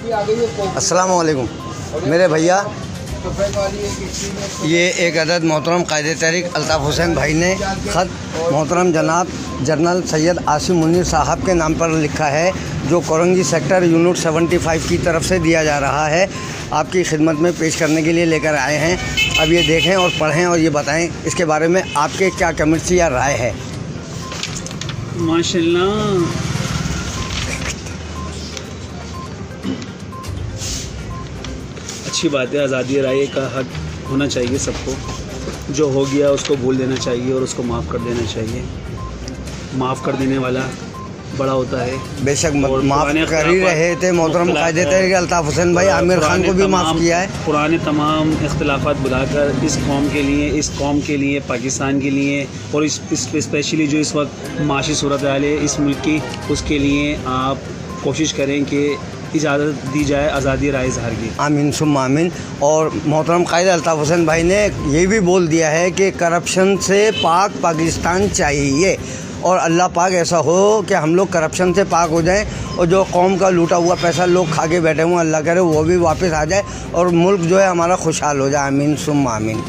अस्सलाम वालेकुम मेरे भैया। ये एक अदद मोहतरम कायदे तहरीक अल्ताफ़ हुसैन भाई ने ख़त मोहतरम जनाब जनरल सैयद आसिम मुनीर साहब के नाम पर लिखा है, जो कोरंगी सेक्टर यूनिट 75 की तरफ से दिया जा रहा है। आपकी खिदमत में पेश करने के लिए लेकर आए हैं। अब ये देखें और पढ़ें और ये बताएं इसके बारे में आपके क्या कमेंट्स या राय है। माशाल्लाह, अच्छी बात है। आज़ादी राय का हक होना चाहिए सबको। जो हो गया उसको भूल देना चाहिए और उसको माफ़ कर देना चाहिए। माफ़ कर देने वाला बड़ा होता है। बेशक माफ़ कर ही रहे थे मोहतरम कायदे तहरीक अल्ताफ़ हुसैन भाई। आमिर खान को भी माफ़ किया है। पुराने तमाम इख्तिलाफ़ात बुलाकर इस कौम के लिए, इस कौम के लिए, पाकिस्तान के लिए और इस स्पेशली जो इस वक्त माशी सूरत हाल है इस मुल्क की, उसके लिए आप कोशिश करें कि इजाज़त दी जाए आज़ादी राय इज़हार की। आमीन सुम्मा आमीन। और मोहतरम कायदे अल्ताफ़ हुसैन भाई ने ये भी बोल दिया है कि करप्शन से पाक पाकिस्तान चाहिए और अल्लाह पाक ऐसा हो कि हम लोग करप्शन से पाक हो जाएं और जो कौम का लूटा हुआ पैसा लोग खा के बैठे हुए अल्लाह करे वो भी वापस आ जाए और मुल्क जो है हमारा खुशहाल हो जाए। आमीन सुम्मा आमीन।